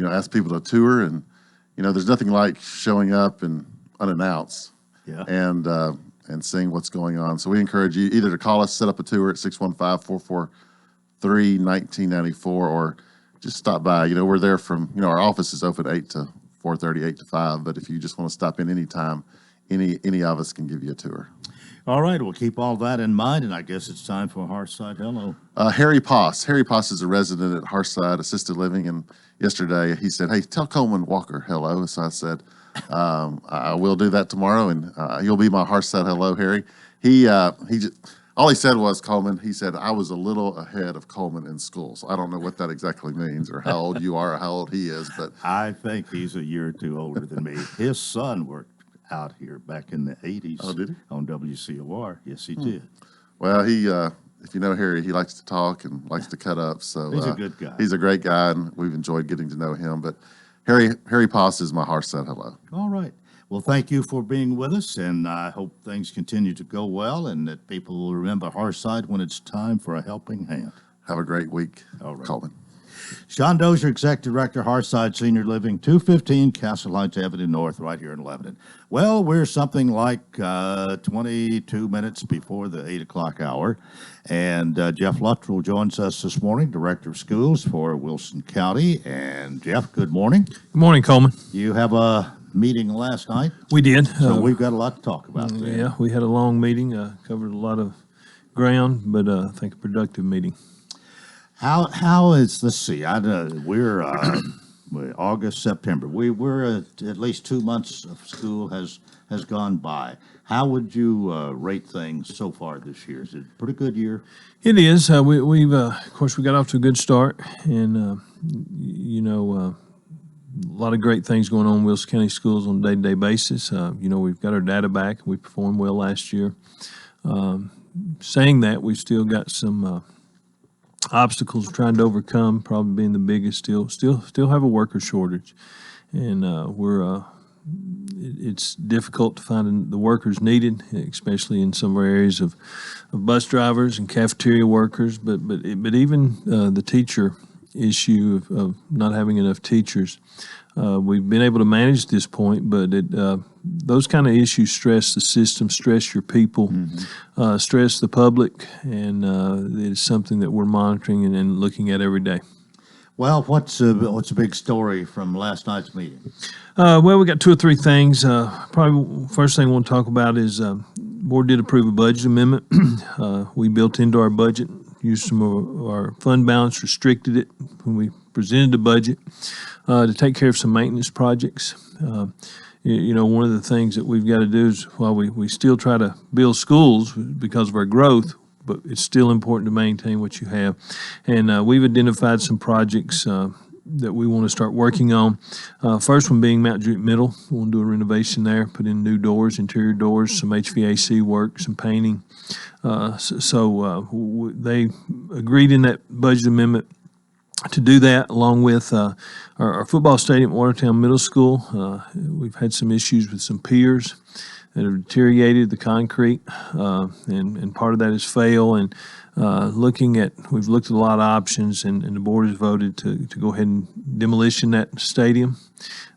ask people to tour, and there's nothing like showing up and unannounced and seeing what's going on. So we encourage you either to call us, set up a tour at 615-443-1994, or just stop by. We're there from our office is open 8 to 4:30, 8 to 5. But if you just want to stop in any time, any of us can give you a tour. All right, we'll keep all that in mind, and I guess it's time for Hearthside Hello. Harry Poss. Harry Poss is a resident at Hearthside Assisted Living, and yesterday he said, hey, tell Coleman Walker hello. So I said, I will do that tomorrow, and he'll be my Hearthside hello, Harry. He just, all he said was, Coleman, he said, I was a little ahead of Coleman in school. So I don't know what that exactly means, or how old you are, or how old he is, but I think he's a year or two older than me. His son worked out here back in the 80s. Oh, did he? On WCOR. Yes, he did. Well, he, if you know Harry, he likes to talk and likes to cut up. So he's a good guy. He's a great guy, and we've enjoyed getting to know him. But Harry Poss is my Hearthside hello. All right. Well, thank you for being with us, and I hope things continue to go well, and that people will remember Hearthside when it's time for a helping hand. Have a great week, all right. Coleman. Sean Dozier, Executive Director, Hearthside Senior Living, 215 Castle Heights Avenue North, right here in Lebanon. Well, we're something like 22 minutes before the 8 o'clock hour, and Jeff Luttrell joins us this morning, Director of Schools for Wilson County. And Jeff, good morning. Good morning, Coleman. You have a meeting last night? We did. So we've got a lot to talk about there. Yeah, we had a long meeting, covered a lot of ground, but I think a productive meeting. How is, let's see, we're August, September. We're at least 2 months of school has gone by. How would you rate things so far this year? Is it a pretty good year? It is. We've of course we got off to a good start, and a lot of great things going on in Wilson County Schools on a day-to-day basis. We've got our data back. We performed well last year. Saying that, we've still got some obstacles we're trying to overcome. Probably being the biggest. Still have a worker shortage, and it's difficult to find the workers needed, especially in some areas of bus drivers and cafeteria workers. But even the teacher issue of not having enough teachers. We've been able to manage this point, but those kind of issues stress the system, stress your people, stress the public, and it's something that we're monitoring and looking at every day. Well, what's a big story from last night's meeting? Well, we got 2 or 3 things. Probably first thing I want to talk about is board did approve a budget amendment. We built into our budget, used some of our fund balance, restricted it when we presented the budget to take care of some maintenance projects. One of the things that we've got to do is while we still try to build schools because of our growth, but it's still important to maintain what you have. And we've identified some projects that we want to start working on. First one being Mount Juliet Middle. We want to do a renovation there, put in new doors, interior doors, some HVAC work, some painting. So they agreed in that budget amendment to do that, along with our football stadium at Watertown Middle School. We've had some issues with some piers that have deteriorated the concrete, and part of that is fail. And we've looked at a lot of options, and the board has voted to go ahead and demolition that stadium,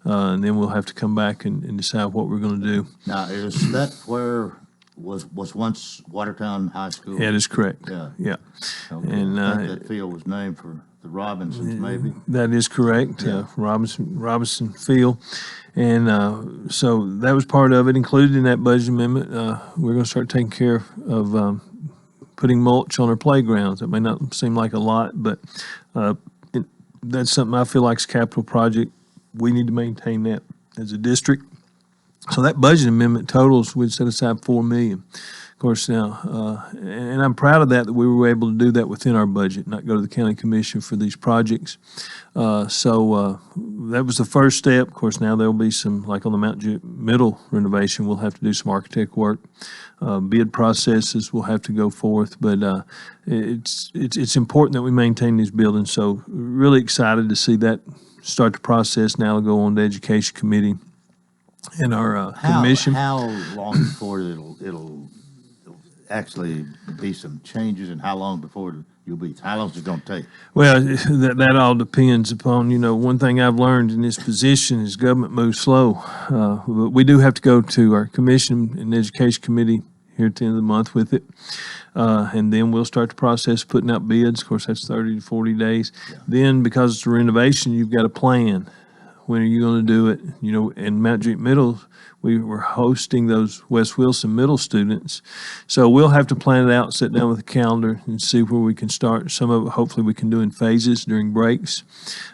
and then we'll have to come back and decide what we're going to do. Now, is that where was once Watertown High School? That is correct. Yeah. Okay. And I think that field was named for the Robinsons, maybe. That is correct. Yeah. Robinson Field. And so that was part of it. Included in that budget amendment, we're going to start taking care of putting mulch on our playgrounds. That may not seem like a lot, but that's something I feel like is a capital project. We need to maintain that as a district. So that budget amendment totals, we'd set aside $4 million. Of course, now, and I'm proud of that we were able to do that within our budget, not go to the county commission for these projects. So that was the first step. Of course, now there'll be some, like on the Mount Juliet Middle renovation, we'll have to do some architect work. Bid processes will have to go forth, but it's important that we maintain these buildings. So really excited to see that start the process. Now it'll go on to Education Committee and our commission. How long before it'll actually be some changes, and how long before how long is it going to take? Well, that all depends upon, one thing I've learned in this position is government moves slow. But we do have to go to our commission and education committee here at the end of the month with it. And then we'll start the process of putting out bids. Of course, that's 30 to 40 days. Yeah. Then, because it's a renovation, you've got a plan. When are you going to do it? In Mount Juliet Middle, we were hosting those West Wilson Middle students. So we'll have to plan it out, sit down with the calendar and see where we can start. Some of it, hopefully, we can do in phases during breaks.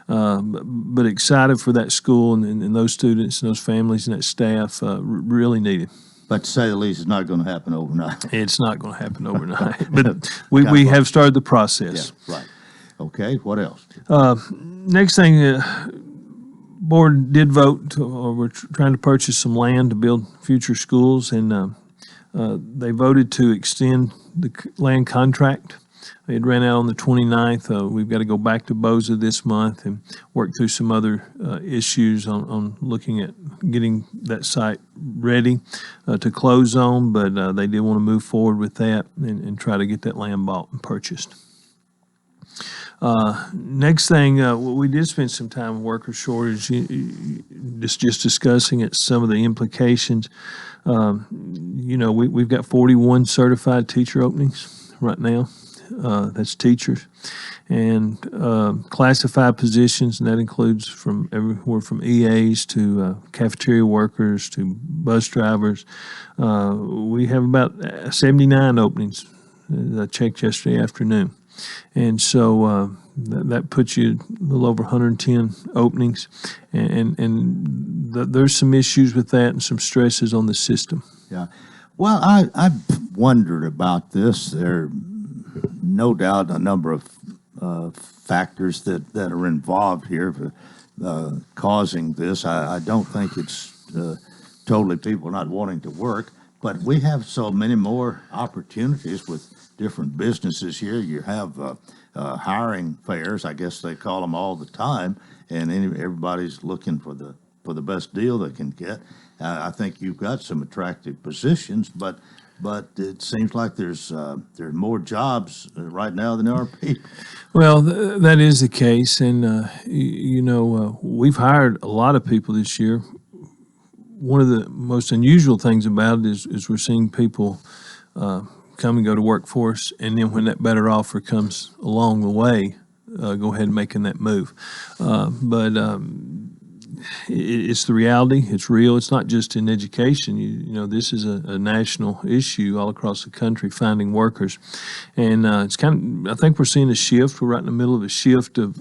But excited for that school and those students and those families and that staff, really need it. But to say the least, it's not going to happen overnight. It's not going to happen overnight. But we have started the process. Yeah, right. Okay, what else? Next thing, board did vote, or we're trying to purchase some land to build future schools, and they voted to extend the land contract. It ran out on the 29th. We've got to go back to BOZA this month and work through some other issues on looking at getting that site ready to close on, but they did want to move forward with that and try to get that land bought and purchased. Next thing, we did spend some time with worker shortage, just discussing it, some of the implications. We've got 41 certified teacher openings right now. That's teachers. And classified positions, and that includes from everywhere from EAs to cafeteria workers to bus drivers. We have about 79 openings that I checked yesterday afternoon. And so that puts you a little over 110 openings. And there's some issues with that and some stresses on the system. Yeah. Well, I've wondered about this. There are no doubt a number of factors that are involved here for causing this. I don't think it's totally people not wanting to work, but we have so many more opportunities with different businesses here. You have hiring fairs, I guess they call them, all the time, and everybody's looking for the best deal they can get. I think you've got some attractive positions, but it seems like there's more jobs right now than there are people. Well, that is the case, and we've hired a lot of people this year. One of the most unusual things about it is we're seeing people come and go to work for us, and then when that better offer comes along the way, go ahead and making that move. But it's the reality. It's real. It's not just in education. This is a national issue all across the country, finding workers. And it's I think we're seeing a shift. We're right in the middle of a shift of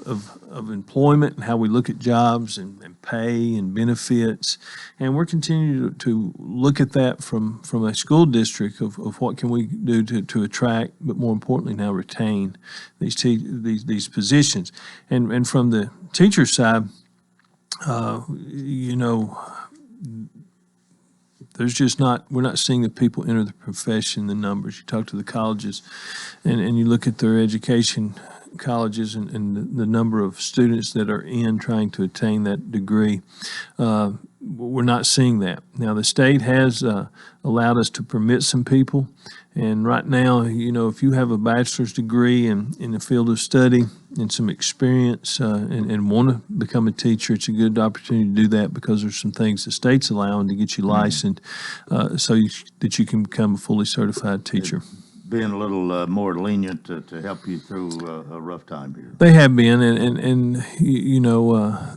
employment and how we look at jobs and pay and benefits. And we're continuing to look at that from a school district of what can we do to attract, but more importantly now retain these positions. And from the teacher side, we're not seeing the people enter the profession, the numbers. You talk to the colleges and you look at their education colleges and the number of students that are in trying to attain that degree. We're not seeing that. Now, the state has allowed us to permit some people. And right now, if you have a bachelor's degree in the field of study and some experience and want to become a teacher, it's a good opportunity to do that because there's some things the state's allowing to get you licensed that you can become a fully certified teacher. Being a little more lenient to help you through a rough time here. They have been, and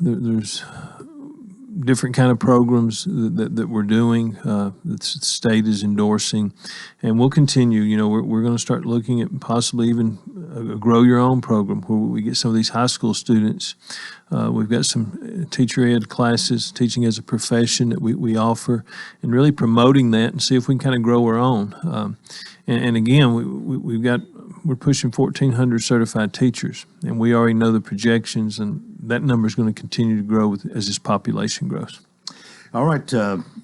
there's different kind of programs that we're doing that the state is endorsing, and we'll continue. We're going to start looking at possibly even a grow your own program where we get some of these high school students. We've got some teacher ed classes, teaching as a profession that we offer, and really promoting that and see if we can kind of grow our own. And again, we're pushing 1,400 certified teachers, and we already know the projections, and that number is going to continue to grow as this population grows. All right,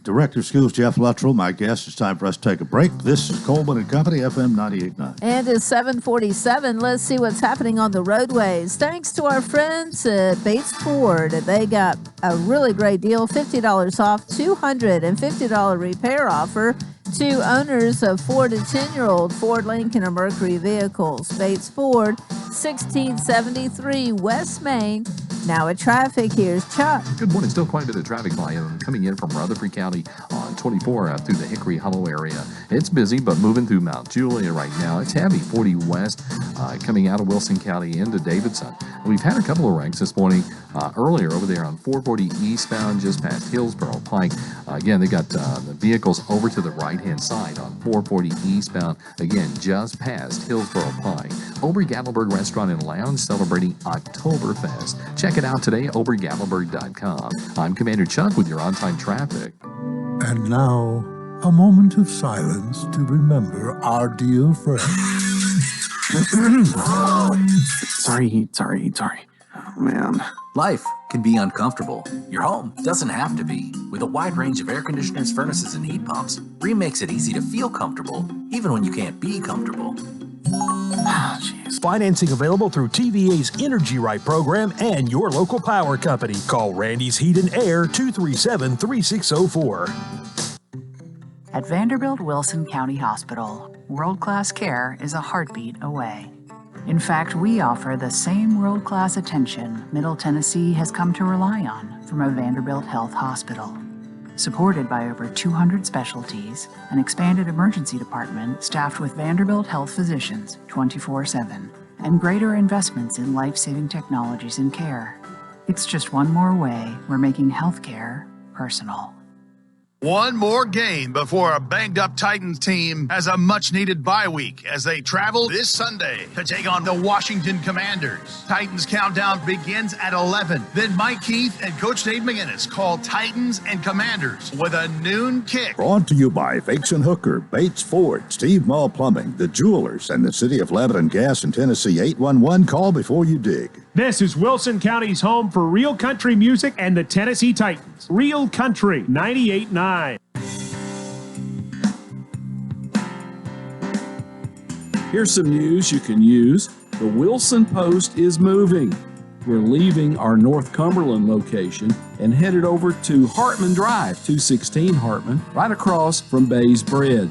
Director of Schools Jeff Luttrell, my guest. It's time for us to take a break. This is Coleman and Company, FM 98.9. And it's 7:47. Let's see what's happening on the roadways. Thanks to our friends at Bates Ford. They got a really great deal, $50 off, $250 repair offer to owners of 4 to 10-year-old Ford, Lincoln, or Mercury vehicles. Bates Ford, 1673 West Main. Now at traffic, here's Chuck. Good morning. Still quite a bit of traffic volume coming in from Rutherford County on 24 through the Hickory Hollow area. It's busy, but moving through Mount Juliet right now. It's heavy, 40 west, coming out of Wilson County into Davidson. We've had a couple of wrecks this morning earlier over there on 440 eastbound, just past Hillsborough Pike. Again, they got the vehicles over to the right-hand side on 440 eastbound, again, just past Hillsborough Pike. Ober-Gatlinburg Restaurant and Lounge celebrating Oktoberfest. Check it out today, obergatlinburg.com. I'm Commander Chuck with your on-time traffic. And now, a moment of silence to remember our dear friend. Sorry. Oh, man. Life can be uncomfortable. Your home doesn't have to be. With a wide range of air conditioners, furnaces, and heat pumps, Rheem makes it easy to feel comfortable, even when you can't be comfortable. Financing available through TVA's Energy Right program and your local power company. Call Randy's Heat and Air 237-3604. At Vanderbilt Wilson County Hospital, world-class care is a heartbeat away. In fact, we offer the same world-class attention Middle Tennessee has come to rely on from a Vanderbilt Health Hospital. Supported by over 200 specialties, an expanded emergency department staffed with Vanderbilt Health physicians 24/7, and greater investments in life-saving technologies and care. It's just one more way we're making healthcare personal. One more game before a banged-up Titans team has a much-needed bye week as they travel this Sunday to take on the Washington Commanders. Titans countdown begins at 11. Then Mike Keith and Coach Dave McGinnis call Titans and Commanders with a noon kick. Brought to you by Vixen Hooker, Bates Ford, Steve Mall Plumbing, The Jewelers, and the City of Lebanon Gas and Tennessee 811. Call before you dig. This is Wilson County's home for real country music and the Tennessee Titans. Real Country 98.9. Here's some news you can use. The Wilson Post is moving. We're leaving our North Cumberland location and headed over to Hartman Drive, 216 Hartman, right across from Bay's Bread.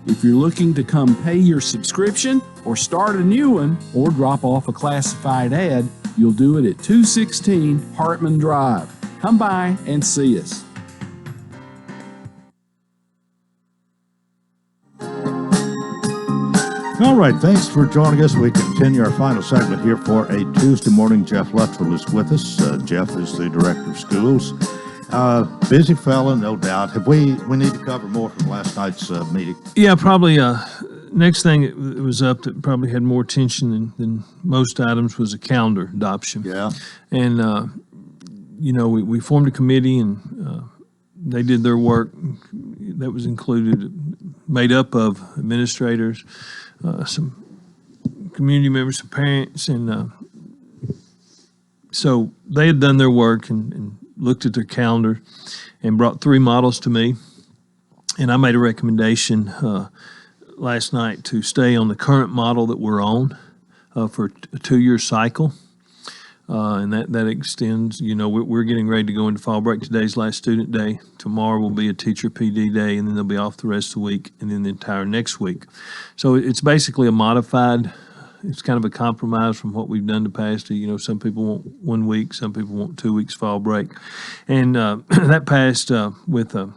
If you're looking to come pay your subscription or start a new one or drop off a classified ad, you'll do it at 216 Hartman Drive. Come by and see us. All right, thanks for joining us. We continue our final segment here for a Tuesday morning. Jeff Luttrell is with us. Jeff is the Director of Schools. Busy fella, no doubt. We need to cover more from last night's meeting? Yeah, probably. Next thing it was up that probably had more attention than most items was a calendar adoption. Yeah. And, we formed a committee and they did their work. That was made up of administrators, some community members, some parents, and so they had done their work and looked at their calendar and brought 3 models to me. And I made a recommendation last night to stay on the current model that we're on for a 2-year cycle. And that extends, we're getting ready to go into fall break. Today's last student day. Tomorrow will be a teacher PD day, and then they'll be off the rest of the week, and then the entire next week. So it's basically it's kind of a compromise from what we've done in the past. Some people want 1 week, some people want 2 weeks fall break. And that passed with a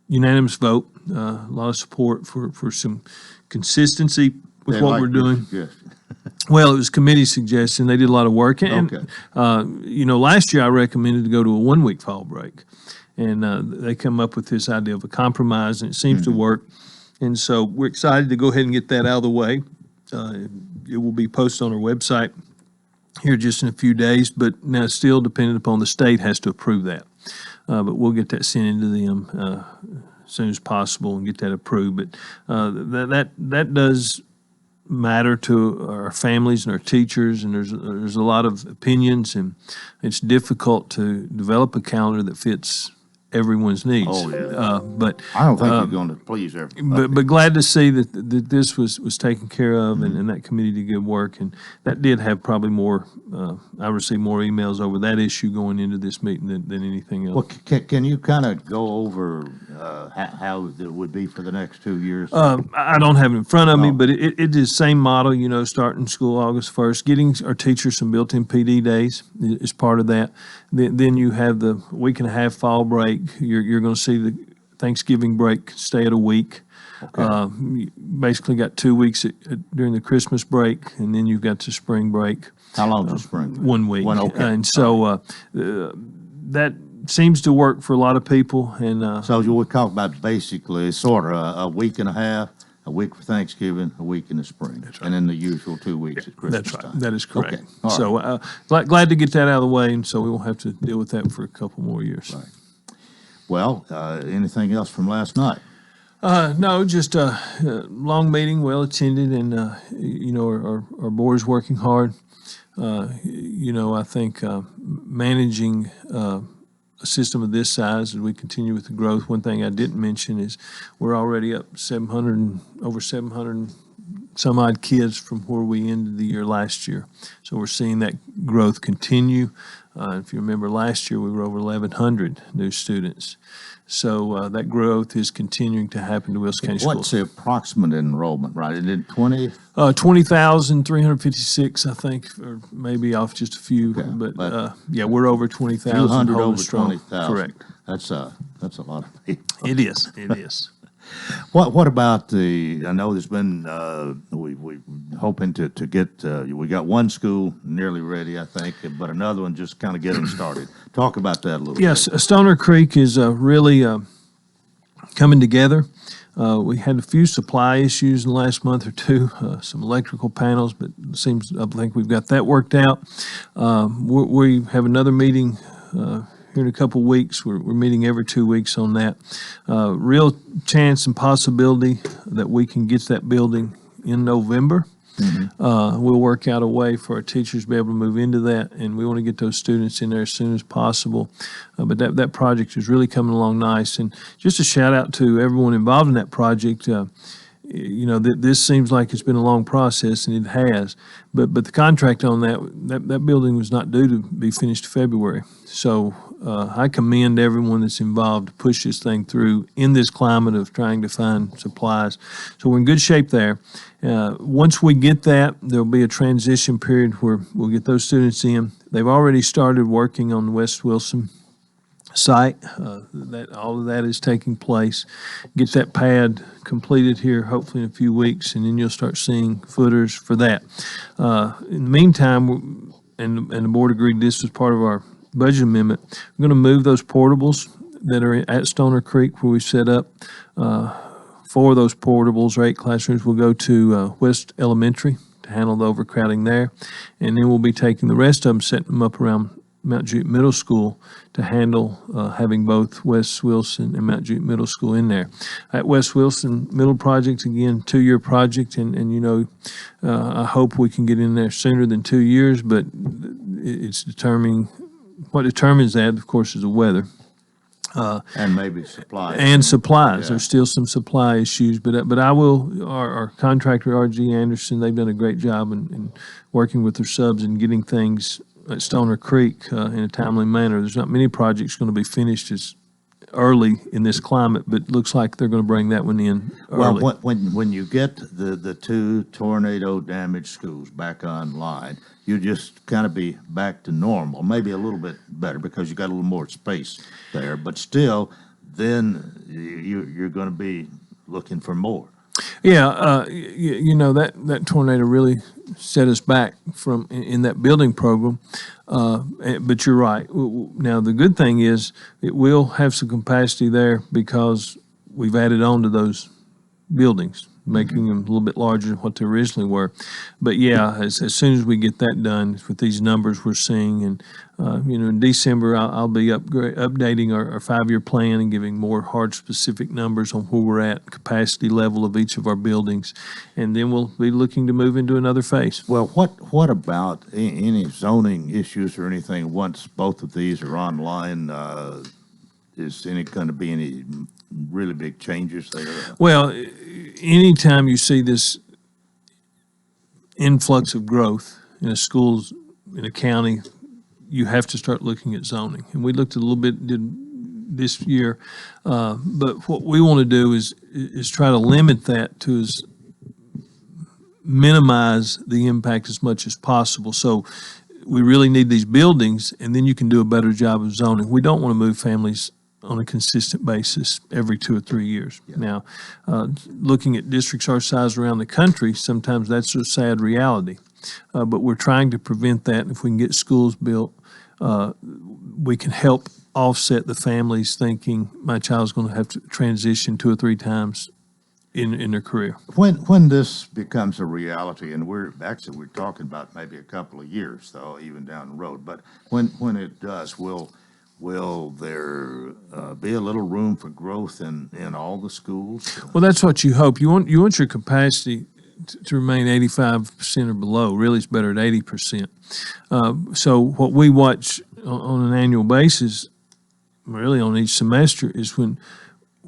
unanimous vote, a lot of support for some consistency with what we're doing. Well, it was committee suggestion. They did a lot of work. And, last year I recommended to go to a 1 week fall break. And they come up with this idea of a compromise, and it seems to work. And so we're excited to go ahead and get that out of the way. It will be posted on our website here just in a few days, but now it's still dependent upon the state has to approve that. But we'll get that sent into them as soon as possible and get that approved. But that does matter to our families and our teachers, and there's a lot of opinions, and it's difficult to develop a calendar that fits everyone's needs. Oh, yeah. But I don't think you're going to please everybody. But glad to see that this was taken care of, and that committee did good work, and that did have probably more. I received more emails over that issue going into this meeting than anything else. Well, can you kind of go over how it would be for the next 2 years? I don't have it in front of me, but it is the same model. Starting school August 1st, getting our teachers some built-in PD days is part of that. Then you have the week and a half fall break. You're going to see the Thanksgiving break stay at a week. Okay. You basically got 2 weeks during the Christmas break, and then you've got the spring break. How long is the spring break? 1 week. Okay. And so that seems to work for a lot of people. And so you would talk about basically sort of a week and a half, a week for Thanksgiving, a week in the spring, and then the usual 2 weeks at Christmas That's right. time. That is correct. Okay. All So glad to get that out of the way, and so we won't have to deal with that for a couple more years. Right. Well, anything else from last night? No, just a long meeting, well attended, and our board is working hard. I think managing a system of this size as we continue with the growth. One thing I didn't mention is we're already up over 700 some odd kids from where we ended the year last year. So we're seeing that growth continue. If you remember last year, we were over 1,100 new students. So that growth is continuing to happen to Wilson County Schools. What's the approximate enrollment, right? Is it 20? 20,356, I think, or maybe off just a few. Okay, but we're over 20,000. 200 over 20,000. Correct. That's a lot of people. It is. It is. What about I know there's been, we hoping to get, we got one school nearly ready, I think, but another one just kind of getting started. Talk about that a little bit. Yes, Stoner Creek is really coming together. We had a few supply issues in the last month or two, some electrical panels, but I think we've got that worked out. We have another meeting here in a couple weeks. We're meeting every 2 weeks on that. Real chance and possibility that we can get that building in November. We'll work out a way for our teachers to be able to move into that, and we want to get those students in there as soon as possible. But that project is really coming along nice. And just a shout out to everyone involved in that project. This seems like it's been a long process, and it has. But the contract on that building was not due to be finished February. So I commend everyone that's involved to push this thing through in this climate of trying to find supplies. So we're in good shape there. Once we get that, there'll be a transition period where we'll get those students in. They've already started working on the West Wilson site. All of that is taking place. Get that pad completed here, hopefully in a few weeks, and then you'll start seeing footers for that. In the meantime, and the board agreed this was part of our budget amendment, we're going to move those portables that are at Stoner Creek where we set up. 4 of those portables or 8 classrooms will go to West Elementary to handle the overcrowding there, and then we'll be taking the rest of them, setting them up around Mount Juliet Middle School to handle having both West Wilson and Mount Juliet Middle School in there. At West Wilson Middle Project, again, 2-year project, and I hope we can get in there sooner than 2 years, but what determines that, of course, is the weather. And maybe supplies. And supplies. Yeah. There's still some supply issues, but I will, our contractor, R.G. Anderson, they've done a great job in working with their subs and getting things at Stoner Creek in a timely manner. There's not many projects going to be finished as early in this climate, but it looks like they're going to bring that one in early. Well, when you get the 2 tornado damaged schools back online, you just kind of be back to normal, maybe a little bit better because you got a little more space there, but still, then you're going to be looking for more. Yeah, that tornado really set us back from in that building program. But you're right. Now the good thing is it will have some capacity there because we've added on to those buildings, making them a little bit larger than what they originally were. But yeah, as soon as we get that done with these numbers we're seeing, and in December I'll be updating our 5-year plan and giving more hard specific numbers on where we're at, capacity level of each of our buildings, and then we'll be looking to move into another phase. Well, what about any zoning issues or anything once both of these are online? Is going to be any really big changes there? Well, anytime you see this influx of growth in a schools, in a county, you have to start looking at zoning. And we looked a little bit this year, but what we want to do is try to limit that to minimize the impact as much as possible. So we really need these buildings, and then you can do a better job of zoning. We don't want to move families on a consistent basis every 2 or 3 years. Yeah. Now, looking at districts our size around the country, sometimes that's a sad reality. But we're trying to prevent that. If we can get schools built, we can help offset the families thinking my child's going to have to transition 2 or 3 times in their career. When this becomes a reality, and we're talking about maybe a couple of years, though, even down the road, but when it does, will there be a little room for growth in all the schools? Well, that's what you hope. You want your capacity to remain 85% or below. Really, it's better at 80%. So what we watch on an annual basis, really on each semester, is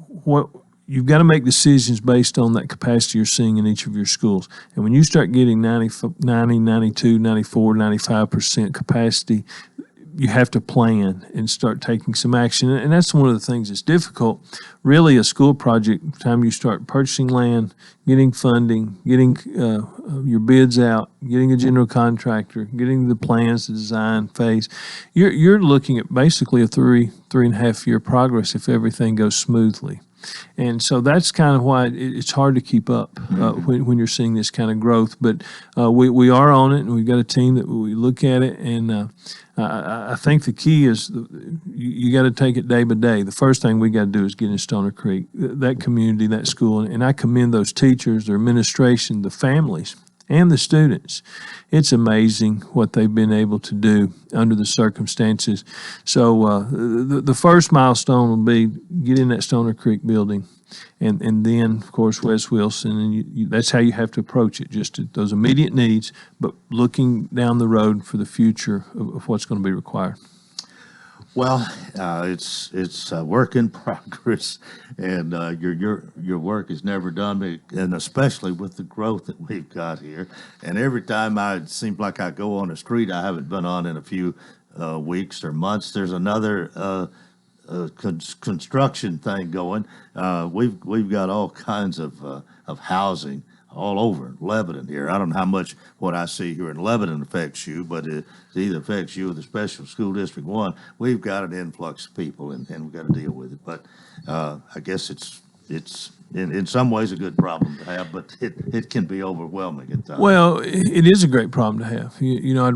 what you've got to make decisions based on that capacity you're seeing in each of your schools. And when you start getting 90, 92, 94, 95% capacity, you have to plan and start taking some action. And that's one of the things that's difficult. Really, a school project, by the time you start purchasing land, getting funding, getting your bids out, getting a general contractor, getting the plans, the design phase, you're looking at basically a 3.5 year progress if everything goes smoothly. And so that's kind of why it's hard to keep up when you're seeing this kind of growth. But we are on it, and we've got a team that we look at it. And I think the key is you got to take it day by day. The first thing we got to do is get in Stoner Creek, that community, that school. And I commend those teachers, their administration, the families, and the students. It's amazing what they've been able to do under the circumstances. So the first milestone will be get in that Stoner Creek building, and then, of course, Wes Wilson, and that's how you have to approach it, just those immediate needs, but looking down the road for the future of what's going to be required. Well, it's a work in progress, and your work is never done, and especially with the growth that we've got here. And every time it seems like I go on a street I haven't been on in a few weeks or months, there's another construction thing going. We've got all kinds of housing all over Lebanon here. I don't know how much what I see here in Lebanon affects you, but it either affects you or the Special School District 1. We've got an influx of people, and we've got to deal with it. But I guess it's in some ways a good problem to have, but it can be overwhelming at times. Well, it is a great problem to have. You know, I'd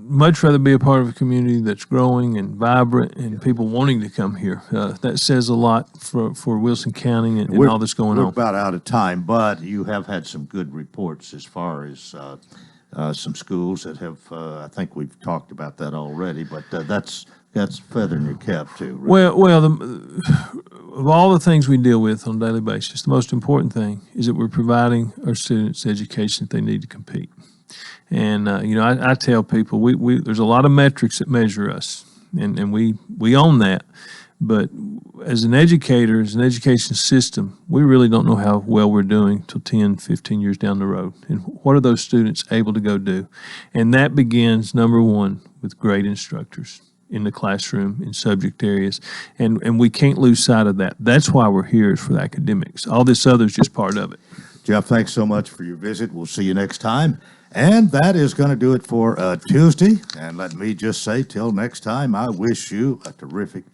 much rather be a part of a community that's growing and vibrant and people wanting to come here. That says a lot for Wilson County and all that's going on. We're about out of time, but you have had some good reports as far as some schools that have, I think we've talked about that already, but that's feathering your cap too. Right? Well, of all the things we deal with on a daily basis, the most important thing is that we're providing our students the education that they need to compete. And, you know, I tell people there's a lot of metrics that measure us, and we own that. But as an educator, as an education system, we really don't know how well we're doing till 10, 15 years down the road. And what are those students able to go do? And that begins, number one, with great instructors in the classroom in subject areas. And we can't lose sight of that. That's why we're here, is for the academics. All this other is just part of it. Jeff, thanks so much for your visit. We'll see you next time. And that is going to do it for Tuesday. And let me just say, till next time, I wish you a terrific day.